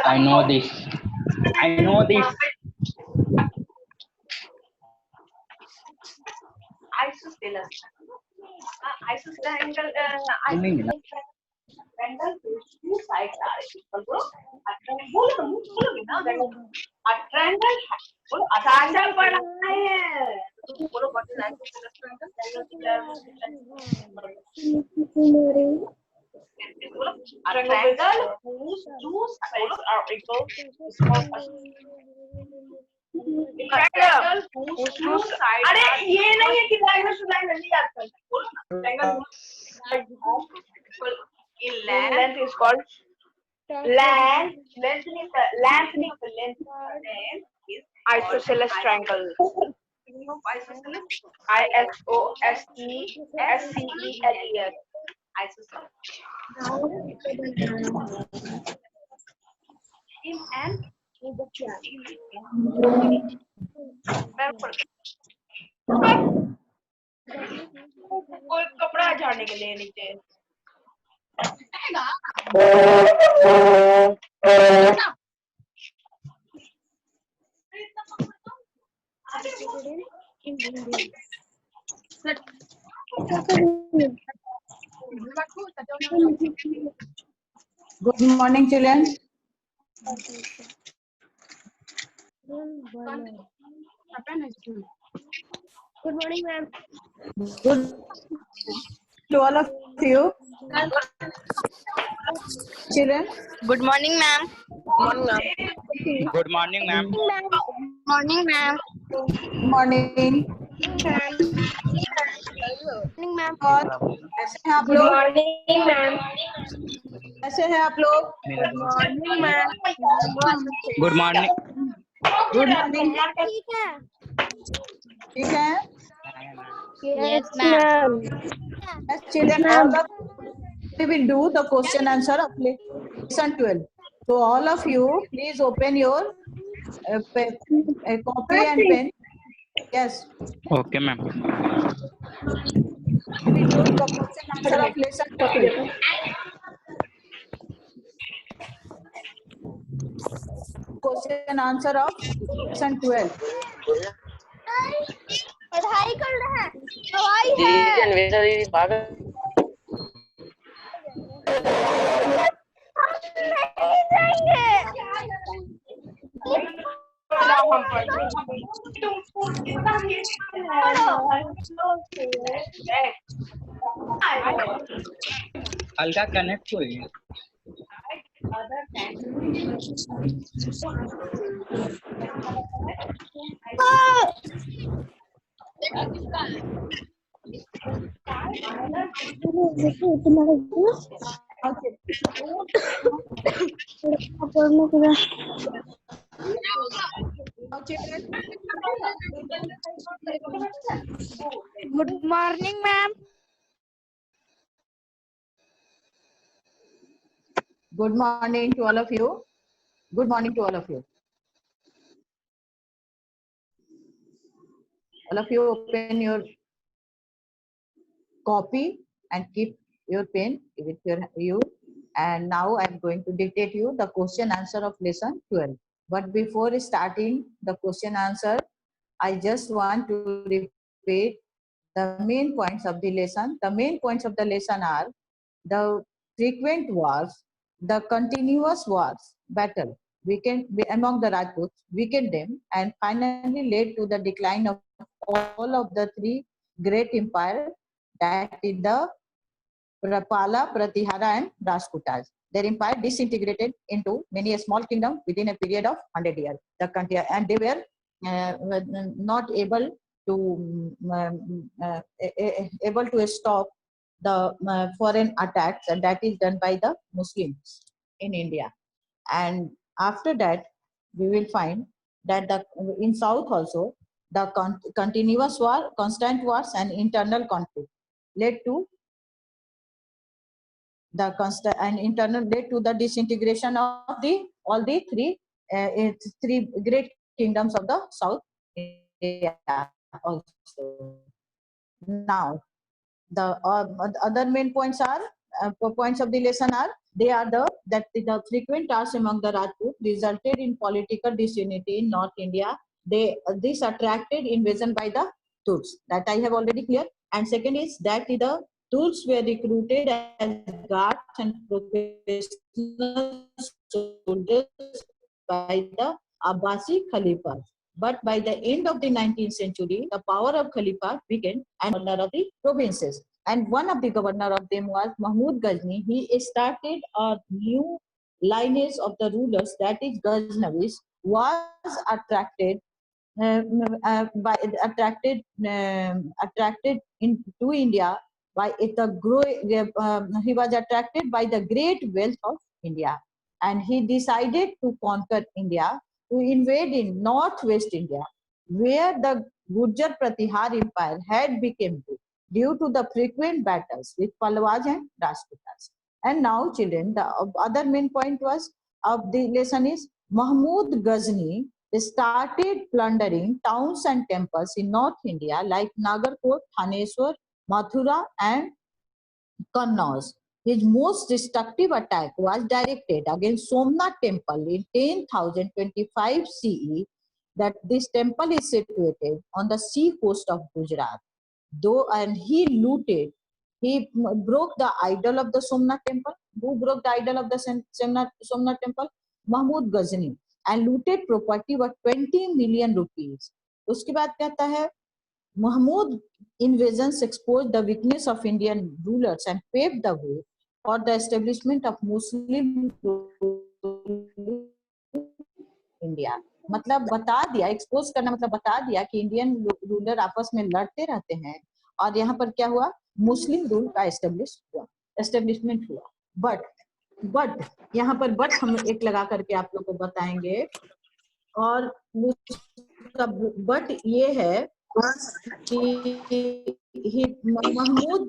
I know this. I know this. Isosceles. Isosceles Meaning, triangle whose two sides are equal to a triangle. A triangle triangle पढ़ा है तो बोलो what is isosceles triangle? A triangle whose two sides are equal is called a triangle whose two sides अरे ये नहीं है कि triangle to triangle नहीं याद करना बोलो ना triangle whose sides are equal in length is called length is isosceles triangle. Isosceles ISOSCELES isosceles in an कोई कपड़ा झाड़ने के लिए नीचे Good morning, children. Good morning, ma'am. Good to all of you. Children, Good morning, ma'am. good morning, ma'am. Morning, ma'am. morning. Morning, ma'am. और कैसे हैं आप लोग? Morning, ma'am. कैसे हैं आप लोग? Morning, ma'am. Good morning. Good morning. ठीक है? Yes, ma'am. Yes, children, all of we will do the question answer of lesson 12. So all of you, please open your copy and pen. Yes. Okay, ma'am. We will do the question answer of lesson 12. Question answer of lesson 12. पढ़ाई कर रहे हैं दवाई है नहीं जाएंगे Alka connect हुई. Good morning, ma'am. Good morning to all of you. Good morning to all of you. All of you open your copy and keep your pen with you. And now I'm going to dictate you the question answer of lesson 12. But before starting the question answer, I just want to repeat the main points of the lesson. The main points of the lesson are the frequent wars, the continuous wars, battle, among the Rajputs, weakened them, and finally led to the decline of all of the three great empires, that is the Pala, Pratihara, and Rajputas. Their empire disintegrated into many a small kingdom within a period of 100 years. The country, and they were not able to stop the foreign attacks, and that is done by the Muslims in India. And after that, we will find that in South also the continuous war, constant wars, and internal conflict led to the disintegration of all the three great kingdoms of the South India also. Now, the other main points are points of the lesson are, they are that the frequent tasks among the Rajput resulted in political disunity in North India. This attracted invasion by the Turks, that I have already clear. And second is that the Turks were recruited as guards and professional soldiers by the Abbasi Khalifa. But by the end of the 19th century, the power of Khalifa weakened and governor of the provinces. And one of the governor of them was Mahmud Ghazni. He started a new lineage of the rulers, that is Ghaznavis, was attracted attracted into India by he was attracted by the great wealth of India, and he decided to conquer India, to invade in northwest India, where the Gurjar Pratihar Empire had become weak due to the frequent battles with Palwas and Rajputas. And now, children, the other main point was of the lesson is Mahmud Ghazni started plundering towns and temples in North India like Nagarkot, Thaneswar, Mathura, and Kannauj. His most destructive attack was directed against Somnath temple in 10,025 CE. That this temple is situated on the sea coast of Gujarat. And he looted, he broke the idol of the Somnath temple. Who broke the idol of the Somnath temple? Mahmud Ghazni. And looted property worth 20 million rupees. उसके बाद कहता है Mahmud invasions exposed the weakness of Indian rulers and paved the way for the establishment of Muslim India. मतलब बता दिया, expose करना मतलब बता दिया कि इंडियन रूलर आपस में लड़ते रहते हैं और यहाँ पर क्या हुआ, मुस्लिम रूल का एस्टेब्लिशमेंट हुआ. बट यहाँ पर बट हम एक लगा करके आप लोग को बताएंगे, और बट ये है कि मोहम्मद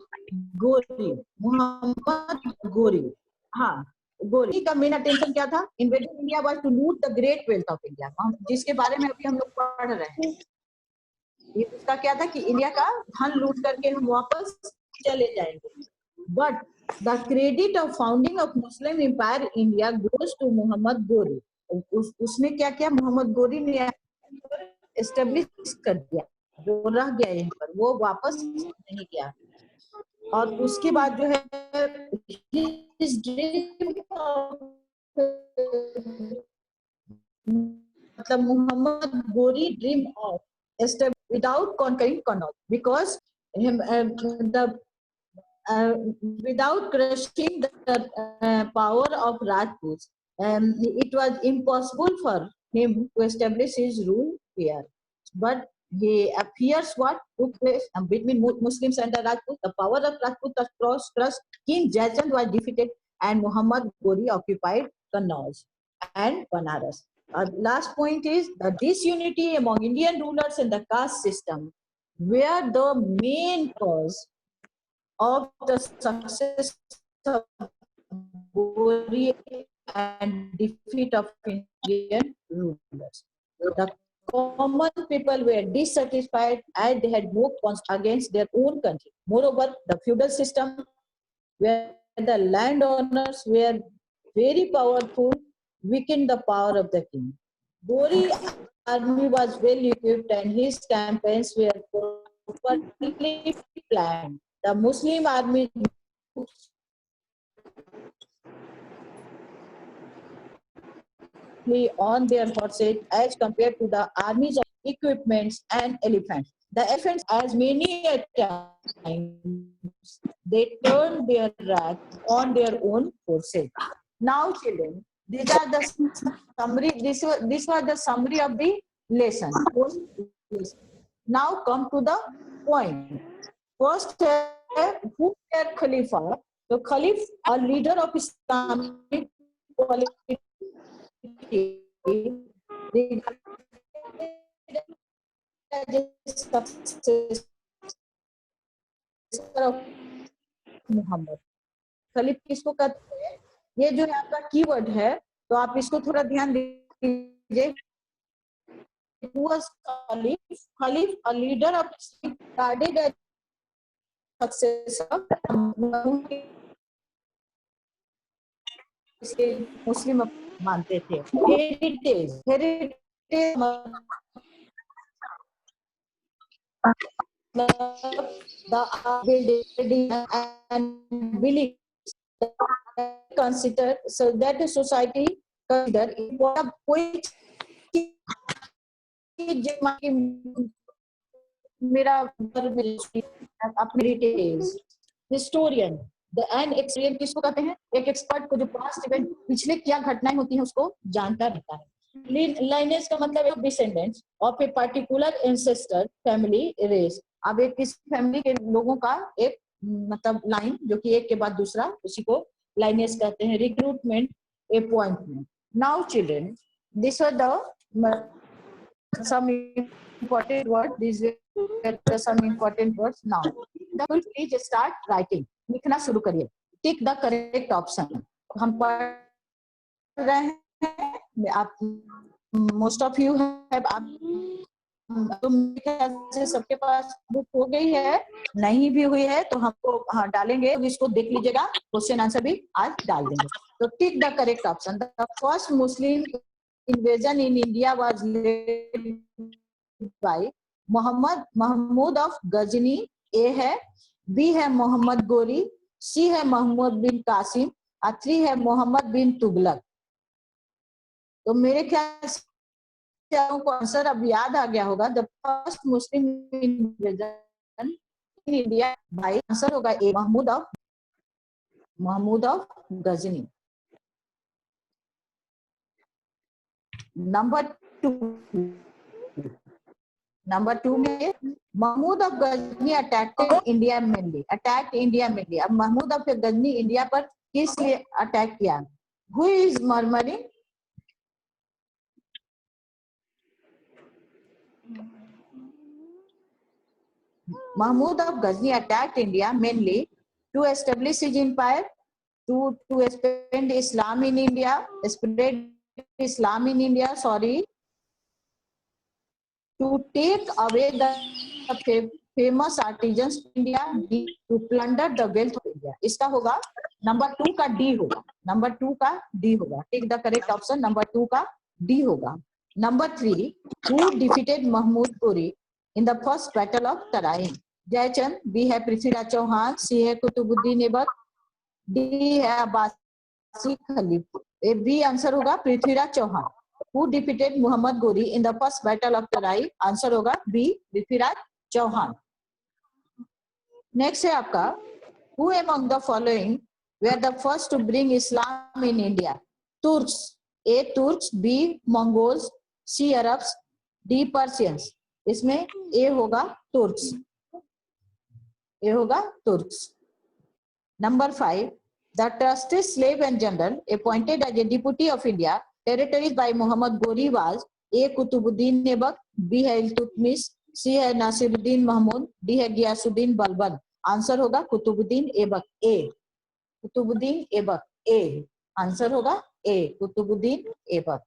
गोरी, हाँ गोरी का मेन अटेंशन क्या था, invading India was to loot the great wealth of India, जिसके बारे में अभी हम लोग पढ़ रहे हैं. ये उसका क्या था कि इंडिया का धन लूट करके हम वापस चले जाएंगे. But the credit of founding of Muslim empire India goes to Mohammad Ghori. उसने क्या किया, मोहम्मद गोरी ने एस्टेब्लिश कर दिया, जो रह गया यहाँ पर वो वापस नहीं गया. और उसके बाद जो है मतलब Mohammad Ghori dream of without conquering Connaught, because without crushing the power of Rajputs, it was impossible for him to establish his rule here. But he appears what took place between Muslims and the Rajputs. The power of Rajputs was crushed. King Jaychand was defeated, and Muhammad Ghori occupied Kannauj and Banaras. Last point is the disunity among Indian rulers and the caste system were the main cause of the success of Ghori and defeat of Indian rulers. The common people were dissatisfied and they had moved against their own country. Moreover, the feudal system where the landowners were very powerful weakened the power of the king. Ghori army was well equipped and his campaigns were properly planned. The Muslim army on their horses as compared to the armies of equipments and elephants. The elephants, as many a times, they turned their wrath on their own forces. Now, children, these are the summary. This was the summary of the lesson. Now, come to the point. First, who were Khalifa? The Khalif, a leader of Islamic politics, Muhammad. खलीफ किसको कहते हैं? ये जो है आपका keyword है, तो आप इसको थोड़ा ध्यान दीजिए. खलीफ, a leader of regarded as successor इसे मुस्लिम मानते थे। Heritage, heritage the building and beliefs consider, so that the society consider कोई चीज मेरा अपने हेरिटेज, हिस्टोरियन एंड एक्सपीरियंस किसको कहते हैं? एक एक्सपर्ट को जो पास्ट इवेंट पिछले क्या घटनाएं होती हैं उसको जानता रहता है। लाइनेज का मतलब है descendants of a particular ancestor family race. अब एक किसी फैमिली के लोगों का एक मतलब लाइन जो कि एक के बाद दूसरा, उसी को लाइनेज कहते हैं। Recruitment, appointment. Now children, this were the some important words. These are some important words. Now, please start writing. लिखना शुरू करिए। Tick the correct option. हम पढ़ रहे हैं, आप most of you have, आप तो सबके पास बुक हो गई है, नहीं भी हुई है तो हमको हाँ डालेंगे, तो इसको देख लीजिएगा, क्वेश्चन आंसर भी आज डाल देंगे। तो टिक the correct option. The first Muslim invasion in India was led by Muhammad Mahmud of Ghazni। A है, B है मोहम्मद गोरी, C है मोहम्मद बिन कासिम, और 3 है मोहम्मद बिन तुगलक। तो मेरे ख्याल से आपको आंसर अब याद आ गया होगा। The first Muslim invasion in India by, answer होगा A, Mahmud of Ghazni. Number 2 में Mahmud of Ghazni attacked India mainly. अब महमूद ऑफ गजनी इंडिया पर किस लिए अटैक किया? Who is murmuring? Mahmud of Ghazni attacked India mainly to establish his empire, to spread Islam in India, to take away the famous artisans of India, to plunder the wealth of India. इसका होगा number 2 का D होगा, number 2 का D होगा। Take the correct option, number 2 का D होगा। Number 3, who defeated Mahmud Ghori in the first battle of Tarain? Jaichand, B है पृथ्वीराज चौहान, सी है कुतुबुद्दीन ऐबक, डी है अब्बासी खलीफ। बी आंसर होगा Prithviraj Chauhan. Who defeated Muhammad Ghori in the first battle of Tarai? Answer होगा B, Prithviraj Chauhan. Next है आपका, who among the following were the first to bring Islam in India? Turks, A Turks, B Mongols, C Arabs, D Persians। इसमें ए होगा Turks, ए होगा Turks. Number 5, the trusted slave and general appointed as a deputy of India territories by Muhammad Ghori was A Qutbuddin Aibak, B है Iltutmish, C है Nasiruddin Mahmood, D है Ghiyasuddin Balban. Answer होगा Qutubuddin Aibak, A, Qutubuddin Aibak, A answer होगा A, Qutubuddin Aibak.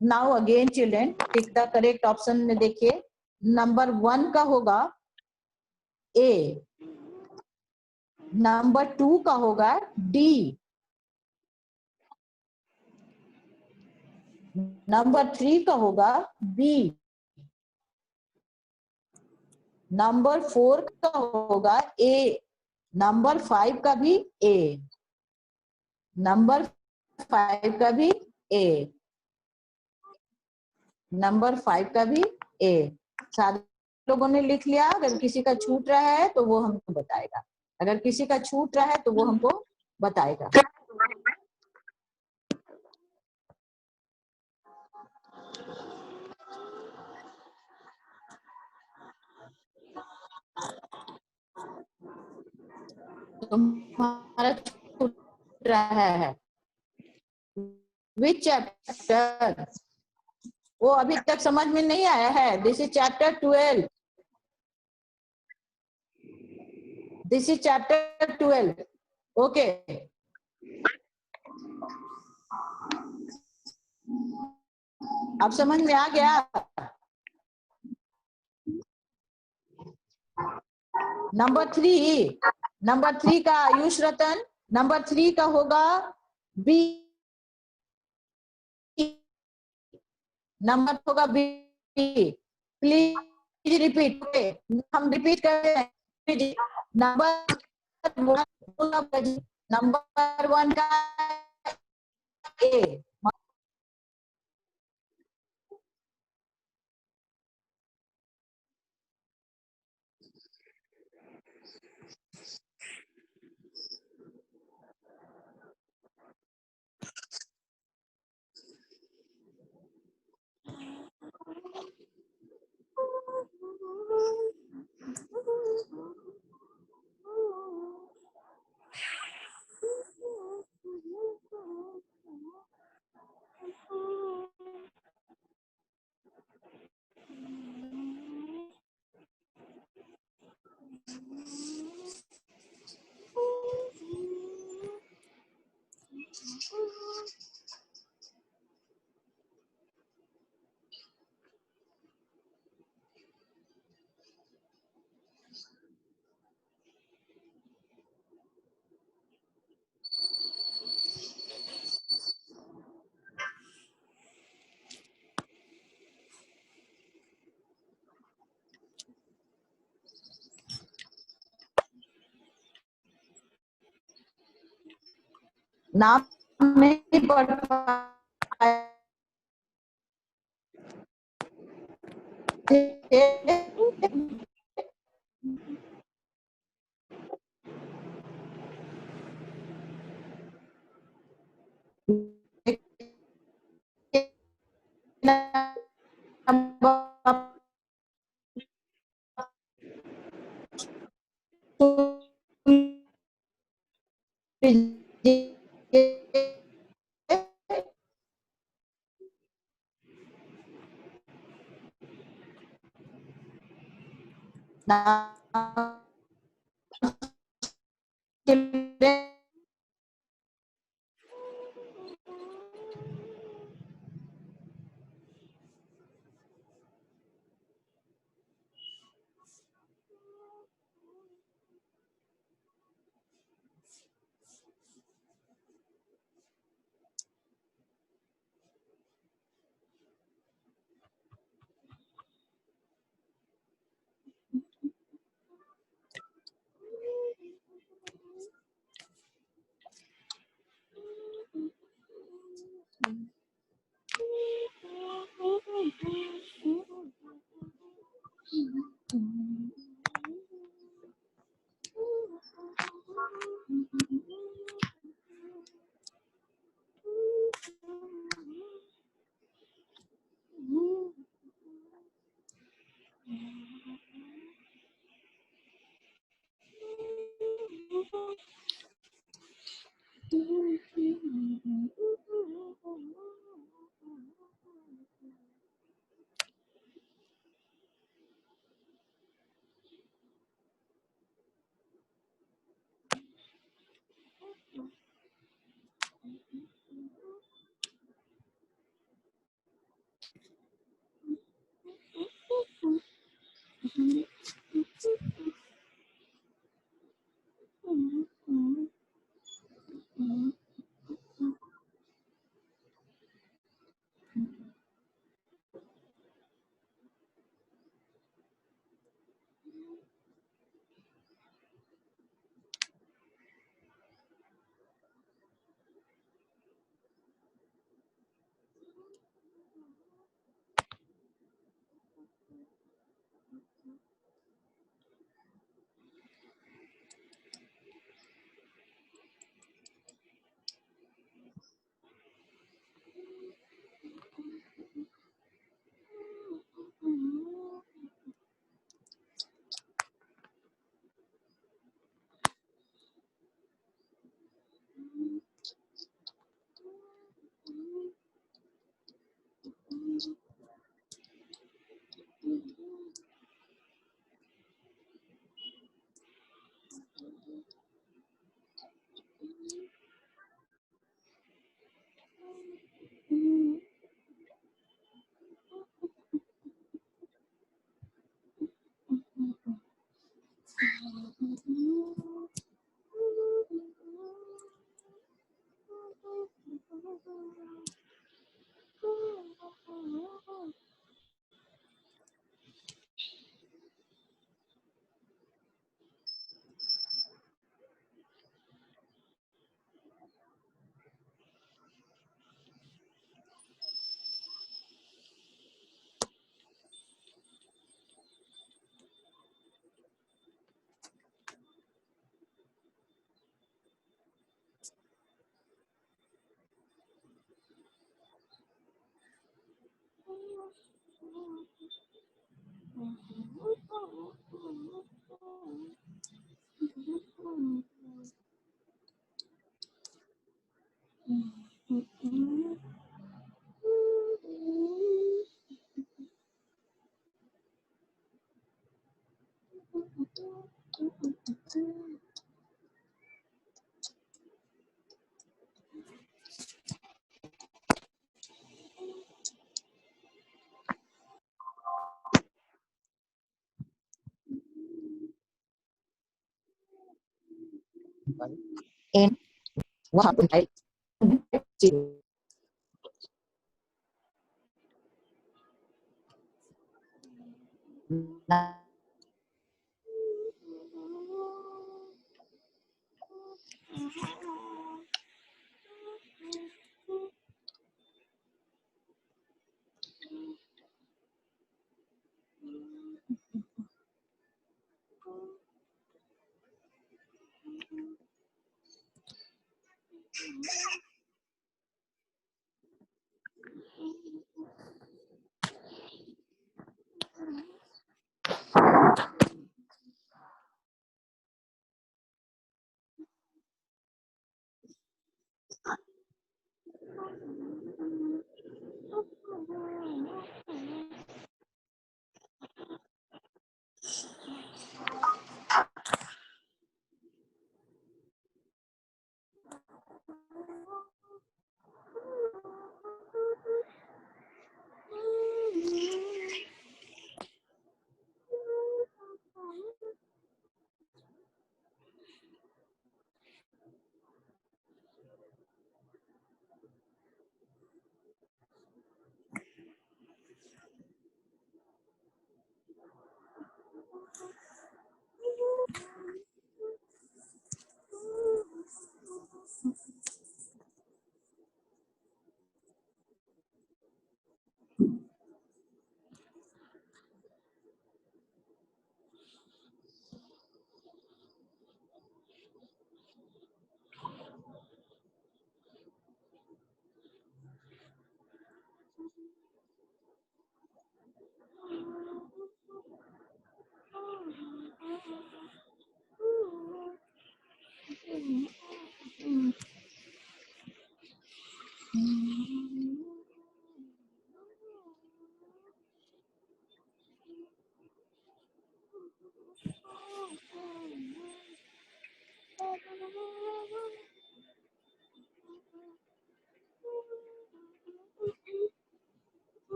Now again children, tick the correct option में देखिए, number 1 का होगा ए, number 2 का होगा डी, नंबर 3 का होगा बी, नंबर 4 का होगा ए, नंबर 5 का भी ए, नंबर 5 का भी ए, नंबर 5 का भी ए। सारे लोगों ने लिख लिया? अगर किसी का छूट रहा है तो वो हमको बताएगा, अगर किसी का छूट रहा है तो वो हमको बताएगा। तुम्हारा छूट रहा है विच चैप्टर? वो अभी तक समझ में नहीं आया है। This is chapter 12, this is chapter 12। Okay, अब समझ में आ गया? नंबर 3 का आयुष रतन, नंबर 3 का होगा बी, नंबर होगा बी। Please repeat. ओके, हम रिपीट करते हैं। नंबर वन का ए। नाम नहीं पढ़ And what happened? I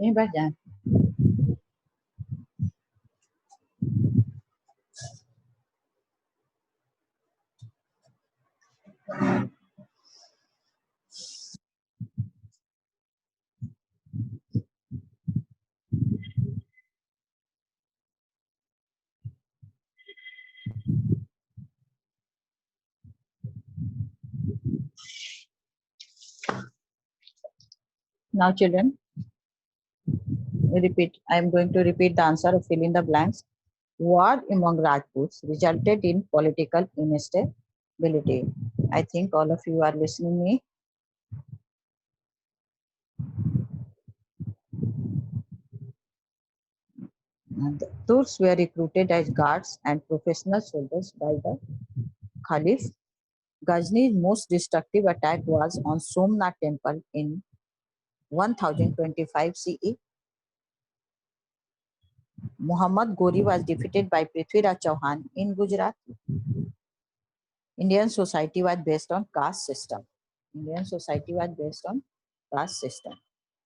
यहीं बैठ जाए। Now children, repeat. I am going to repeat the answer of fill in the blanks. War among Rajputs resulted in political instability. I think all of you are listening me. And the Turks were recruited as guards and professional soldiers by the Caliph. Ghazni's most destructive attack was on Somnath temple in 1025 CE. Muhammad Ghori was defeated by Prithviraj Chauhan in Gujarat. Indian society was based on caste system. Indian society was based on caste system.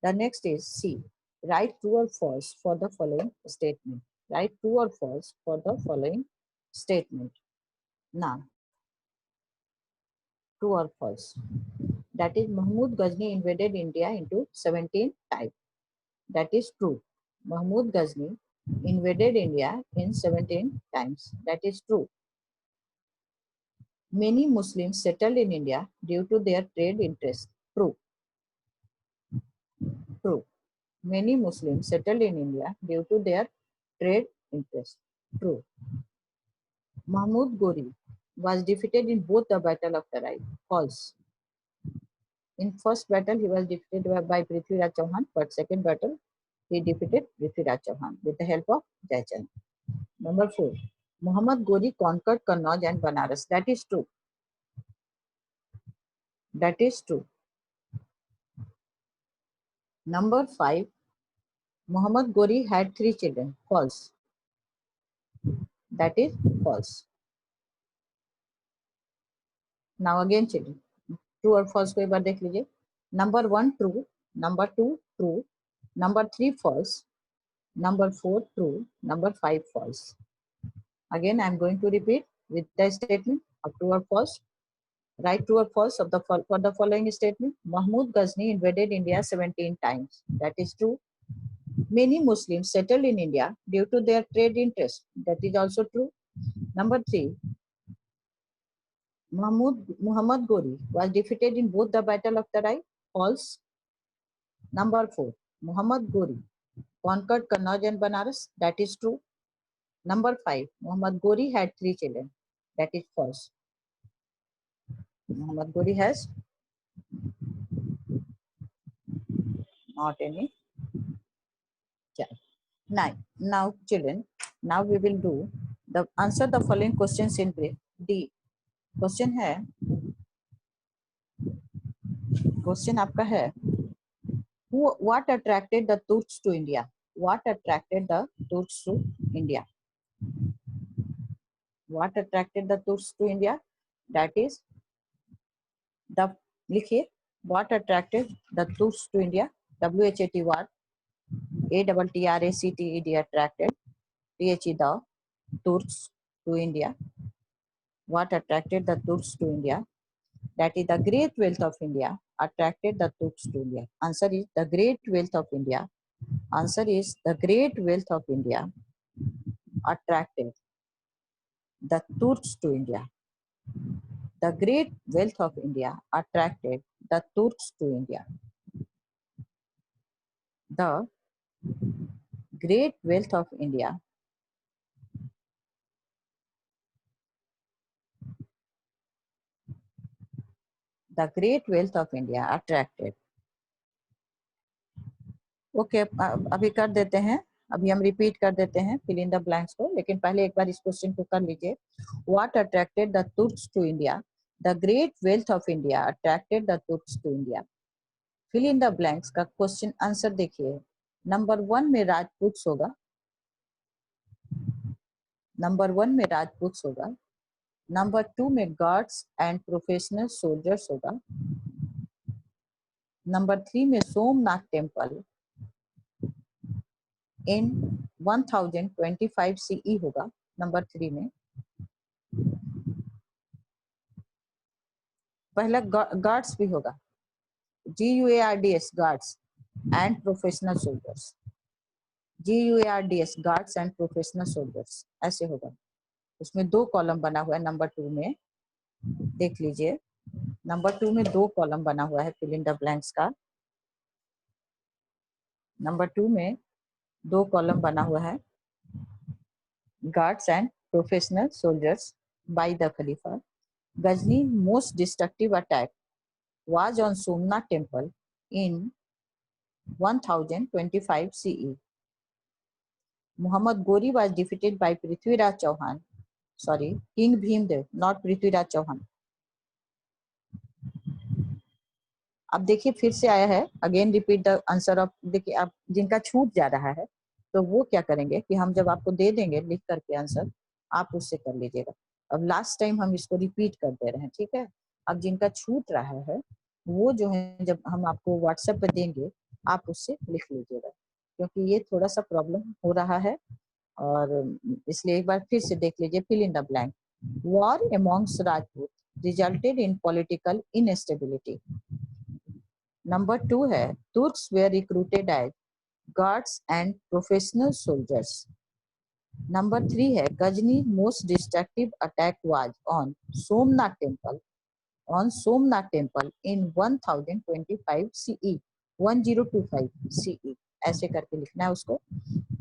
The next is C. Write true or false for the following statement. Write true or false for the following statement. Now, true or false? That is, Mahmud Ghazni invaded India into 17 times. That is true. Mahmud Ghazni invaded India in 17 times. That is true. Many Muslims settled in India due to their trade interests. True. True. Many Muslims settled in India due to their trade interests. True. Mahmud Ghori was defeated in both the Battle of Tarai. False. In first battle, he was defeated by Prithviraj Chauhan, but second battle, he defeated Prithviraj Chauhan with the help of Jaichand. Number 4. Muhammad Ghori conquered Kannauj and Banaras. That is true. That is true. Number 5. Muhammad Ghori had 3 children. False. That is false. Now again children, true or false को एक बार देख लीजिए. Number 1 true, number 2 true, number 3 false, number 4 true, number 5 false. Again I am going to repeat with the statement of true or false. Write true or false of for the following statement. Mahmud Ghazni invaded India 17 times. That is true. Many Muslims settled in India due to their trade interest. That is also true. Number 3. Muhammad Ghori was defeated in both the Battle of Tarai. False. Number 4. Muhammad Ghori conquered Kannauj and Banaras. That is true. Number 5. Muhammad Ghori had 3 children. That is false. Muhammad Ghori has not any child. Now children, now we will do the answer the following questions in brief. D. Question है, question आपका है, what attracted the Turks to India? What attracted the Turks to India? What attracted the Turks to India? That is the, लिखिए, what attracted the Turks to India? WHAT what? ATTRACTED attracted. THE the Turks to India. What attracted the Turks to India? That is the great wealth of India attracted the Turks to India. Answer is the great wealth of India. Answer is the great wealth of India attracted the Turks to India. The great wealth of India attracted the Turks to India. The great wealth of India attracted. Okay, अभी कर देते हैं, अभी हम repeat कर देते हैं fill in the blanks को, लेकिन पहले एक बार इस क्वेश्चन को कर लीजिए। What attracted the Turks to India? The great wealth of India attracted the Turks to India. Fill in the blanks का क्वेश्चन आंसर देखिए। नंबर 1 में राजपूत होगा, नंबर 1 में राजपूत होगा, नंबर 2 में गार्ड्स एंड प्रोफेशनल सोल्जर्स होगा, नंबर 3 में सोमनाथ टेम्पल इन 1025 CE होगा, नंबर 3 में। पहला गार्ड्स भी होगा, GUARDS guards and professional soldiers, GUARDS guards and professional soldiers ऐसे होगा। उसमें 2 कॉलम बना हुआ है नंबर 2 में, देख लीजिए नंबर 2 में 2 कॉलम बना हुआ है फिल इन द ब्लैंक्स का। नंबर 2 में 2 कॉलम बना हुआ है, guards and professional soldiers by the खलीफा। Ghazni most destructive attack was on Somnath temple in 1025 CE. Muhammad Gori was defeated by Prithviraj Chauhan. Sorry, King Bhimdev, not Prithviraj Chauhan. अब देखिए फिर से आया है, again repeat the answer of. देखिए आप जिनका छूट जा रहा है तो वो क्या करेंगे कि हम जब आपको दे देंगे लिख करके आंसर, आप उससे कर लीजिएगा। अब लास्ट टाइम हम इसको रिपीट कर दे रहे हैं, ठीक है। अब जिनका छूट रहा है वो जो है जब हम आपको व्हाट्सएप पे देंगे आप उससे लिख लीजिएगा, क्योंकि ये थोड़ा सा प्रॉब्लम हो रहा है। और इसलिए एक बार फिर से देख लीजिए fill in the blank. War amongst Rajput resulted in political instability. Number 2 है Turks were recruited as guards and professional soldiers. Number 3 है Ghazni most destructive attack was on Somnath temple in 1025 CE, 1025 CE ऐसे करके लिखना है उसको।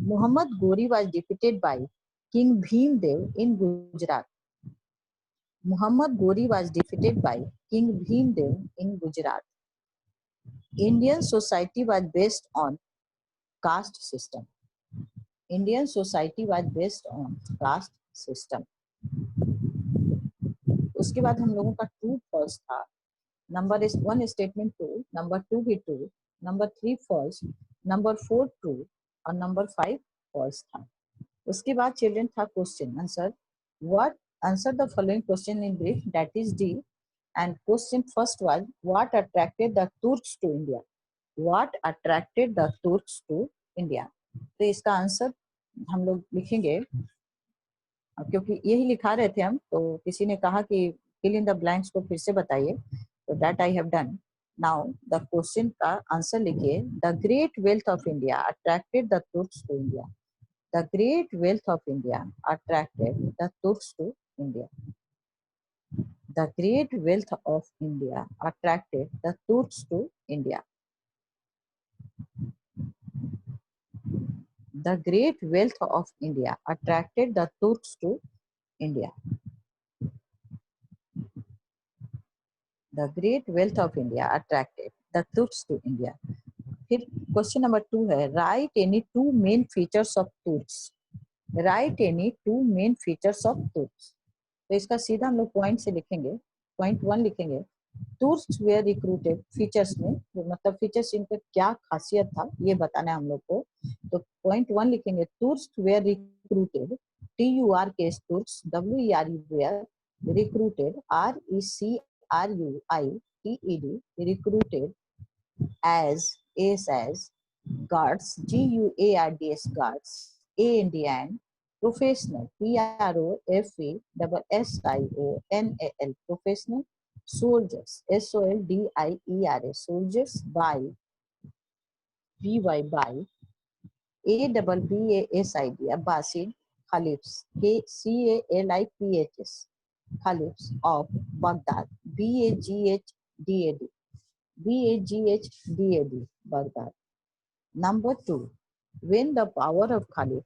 Mohammad Ghori was defeated by king Bhimdev in Gujarat. Mohammad Ghori was defeated by king Bhimdev in Gujarat. Indian society was based on caste system. Indian society was based on caste system. उसके बाद हम लोगों का ट्रू फॉल्स था। नंबर 1 स्टेटमेंट ट्रू, नंबर 2 भी true, number 3 false, number 4 true और number 5 false था। उसके बाद चिल्ड्रन था question answer. What answer the following question in brief, that is D. And question first was what attracted the Turks to India. What attracted the Turks to India. तो इसका answer हम लोग लिखेंगे, क्योंकि यही लिखा रहे थे हम, तो किसी ने कहा कि फिल इन द ब्लैंक्स को फिर से बताइए, तो that I have done. Now the question का आंसर लिखिए। The great wealth of India attracted the Turks to India. The great wealth of India attracted the Turks to India. The great wealth of India attracted the Turks to India. The great wealth of India attracted the Turks to India. The great wealth of India attracted the Turks to India. फिर question number 2 है right any 2 main features of Turks. Right any 2 main features of Turks. तो इसका सीधा हम लोग point से लिखेंगे, point 1 लिखेंगे। टूरिस्ट वेयर रिक्रूटेड, फीचर्स में मतलब फीचर्स इनका क्या खासियत था ये बताना है हम लोग को। तो पॉइंट 1 लिखेंगे, Turks were recruited, TURK Turks, WERE were, recruited RECRUITED, recruited as guards, GUARDS guards, and professional, PROFESSIONAL professional, soldiers, SOLDIERS soldiers, by ABBASID Abbasid Caliphs, CALIPHs Caliphs of Baghdad, BAGHDAD Baghdad. Number 2, when the power of Caliph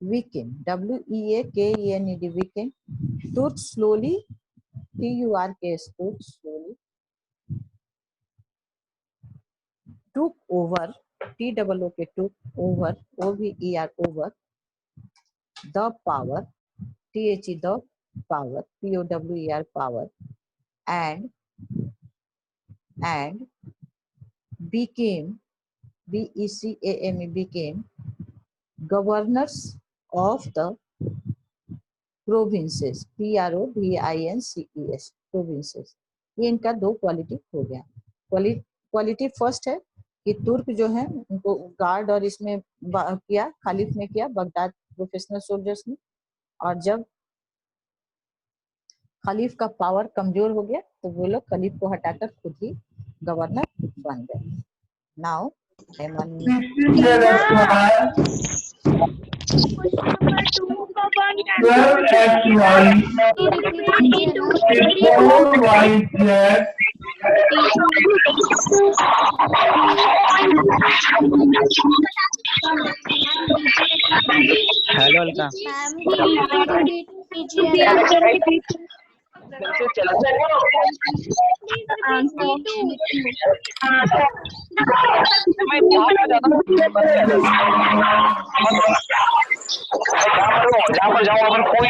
weakened, WEAKENED weakened, took slowly, TURKS took slowly, took over, TOOK took over, OVER over, the power, THE the power, POWER power, and became, BECAME became governors of the provinces, PROVINCES provinces. ये इनका 2 quality हो गया। Quality first है कि तुर्क जो है उनको गार्ड और इसमें किया, खालिफ ने किया, बगदाद प्रोफेशनल सोल्जर्स ने, और जब खलीफ का पावर कमजोर हो गया तो वो लोग खलीफ को हटाकर खुद ही गवर्नर बन गए। Now hello Alka. जहाँ पर जाऊँ वहाँ पर कोई